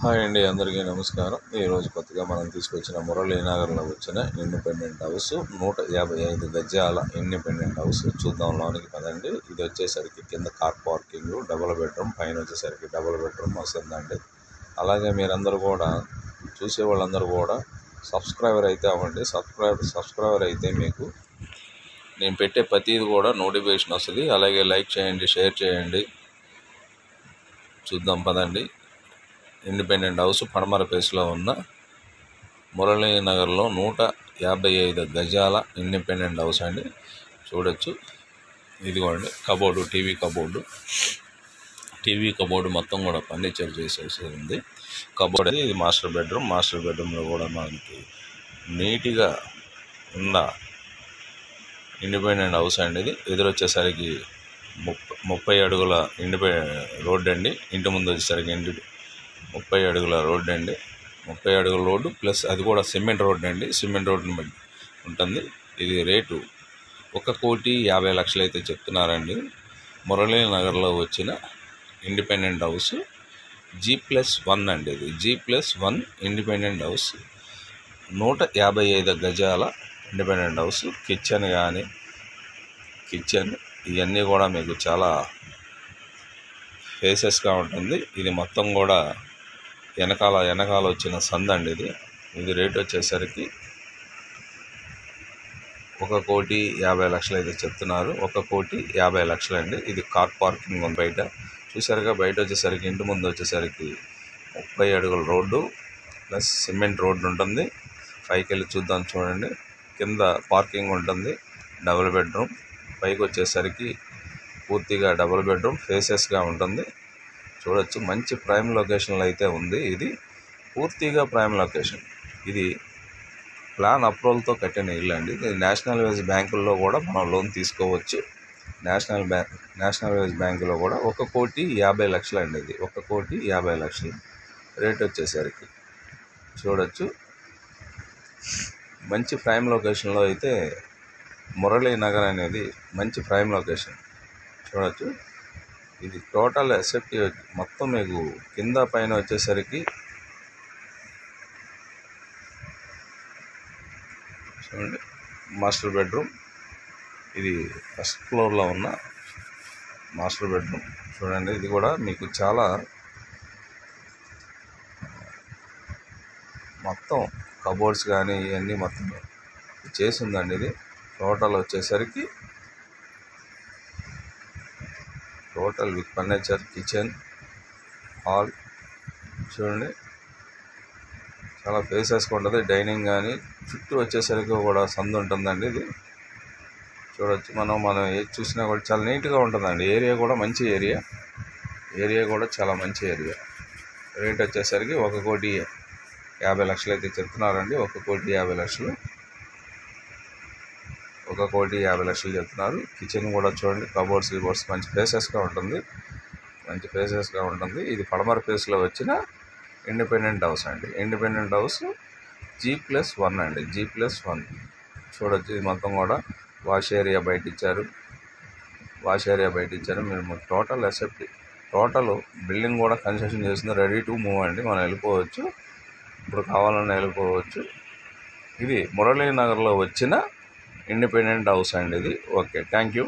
Hi అండి, అందరికీ నమస్కారం. ఈరోజు కొత్తగా మనం తీసుకొచ్చిన మురళీనగర్లో వచ్చిన ఇండిపెండెంట్ హౌస్ 155 గజాల ఇండిపెండెంట్ హౌస్ చూద్దాం. లోనికి పదండి. ఇది వచ్చేసరికి కింద కార్ పార్కింగ్, డబుల్ బెడ్రూమ్, పైన వచ్చేసరికి డబుల్ బెడ్రూమ్ వస్తుందండి. అలాగే మీరందరూ కూడా చూసే వాళ్ళందరూ కూడా సబ్స్క్రైబర్ అయితే అవ్వండి. సబ్స్క్రైబర్ అయితే మీకు నేను పెట్టే ప్రతిది కూడా నోటిఫికేషన్ వస్తుంది. అలాగే లైక్ చేయండి, షేర్ చేయండి. చూద్దాం పదండి. ఇండిపెండెంట్ హౌస్ పడమర ఫేస్లో ఉన్న మురళీనగర్లో 155 గజాల ఇండిపెండెంట్ హౌస్ అండి. చూడొచ్చు. ఇదిగోండి కబోర్డు, టీవీ కబోర్డు మొత్తం కూడా ఫర్నిచర్ చేసేసి ఉంది. కబోర్డ్ అది ఇది మాస్టర్ బెడ్రూమ్లో కూడా మనకి నీట్గా ఉన్న ఇండిపెండెంట్ హౌస్ అండి. ఇది ఎదురొచ్చేసరికి 30 అడుగుల రోడ్డు అండి. ఇంటి ముందు వచ్చేసరికి 30 అడుగుల రోడ్డు అండి. 30 అడుగుల రోడ్డు ప్లస్ అది కూడా సిమెంట్ రోడ్డు అండి. సిమెంట్ రోడ్డుని బట్టి ఉంటుంది. ఇది రేటు 1,50,00,000 అయితే చెప్తున్నారండి. మురళీనగర్లో వచ్చిన ఇండిపెండెంట్ హౌస్ G+1 అండి. ఇది G+1 ఇండిపెండెంట్ హౌస్, 155 గజాల ఇండిపెండెంట్ హౌస్. కిచెన్ ఇవన్నీ కూడా మీకు చాలా ఫేసెస్గా ఉంటుంది. ఇది మొత్తం కూడా వెనకాల వచ్చిన సందండి. ఇది రేట్ వచ్చేసరికి 1,50,00,000 అయితే చెప్తున్నారు. 1,50,00,000 అండి. ఇది కార్ పార్కింగ్ ఉంది బయట. చూసారుగా, బయట వచ్చేసరికి ఇంటి ముందు వచ్చేసరికి 30 అడుగుల రోడ్డు ప్లస్ సిమెంట్ రోడ్డు ఉంటుంది. పైకి వెళ్ళి చూద్దాం, చూడండి. కింద పార్కింగ్ ఉంటుంది. డబుల్ బెడ్రూమ్, పైకి వచ్చేసరికి పూర్తిగా డబుల్ బెడ్రూమ్ ఫేసెస్గా ఉంటుంది. చూడొచ్చు. మంచి ప్రైమ్ లొకేషన్లో అయితే ఉంది. ఇది పూర్తిగా ప్రైమ్ లొకేషన్. ఇది ప్లాన్ అప్రూవల్తో కట్టిన ఇల్లు అండి. ఇది నేషనల్ వైజ్ బ్యాంకుల్లో కూడా మనం లోన్ తీసుకోవచ్చు. నేషనల్ వైజ్ బ్యాంకులో కూడా 1,50,00,000 అండి. ఇది 1,50,00,000 రేట్ వచ్చేసరికి. చూడొచ్చు. మంచి ప్రైమ్ లొకేషన్లో అయితే మురళీనగర్ అనేది మంచి ప్రైమ్ లొకేషన్. చూడొచ్చు. ఇది టోటల్ ఎసెప్ట్ మొత్తం మీకు కింద పైన వచ్చేసరికి చూడండి. మాస్టర్ బెడ్రూమ్, ఇది ఫస్ట్ ఫ్లోర్లో ఉన్న మాస్టర్ బెడ్రూమ్. చూడండి, ఇది కూడా మీకు చాలా మొత్తం కబోర్డ్స్ కానీ ఇవన్నీ మొత్తం చేసి ఉందండి. ఇది టోటల్ వచ్చేసరికి విత్ ఫర్నిచర్, కిచెన్, హాల్. చూడండి, చాలా ఫేసెస్గా ఉంటుంది. డైనింగ్ కానీ చుట్టూ వచ్చేసరికి కూడా సందు ఉంటుందండి. ఇది చూడొచ్చు. మనం ఏది చూసినా కూడా చాలా నీట్గా ఉంటుందండి. ఏరియా కూడా మంచి ఏరియా కూడా చాలా మంచి ఏరియా. రేట్ వచ్చేసరికి 1,50,00,000 అయితే చెప్తున్నారండి. 1,50,00,000 చెప్తున్నారు. కిచెన్ కూడా చూడండి. కబోర్డ్స్ మంచి ఫేసెస్గా ఉంటుంది. ఇది పడమర ఫేస్లో వచ్చిన ఇండిపెండెంట్ హౌస్ అండి. ఇండిపెండెంట్ హౌస్ G+1 అండి. G+1 చూడొచ్చు. ఇది మొత్తం కూడా వాష్ ఏరియా బయట ఇచ్చారు. మీరు టోటల్ బిల్డింగ్ కూడా కన్స్ట్రక్షన్ చేస్తుంది. రెడీ టు మూవ్ అండి. మనం వెళ్ళిపోవచ్చు. ఇప్పుడు కావాలన్నా వెళ్ళిపోవచ్చు. ఇది మురళీనగర్లో వచ్చిన ఇండిపెండెంట్ హౌస్ అండి. ఇది ఓకే. Thank you.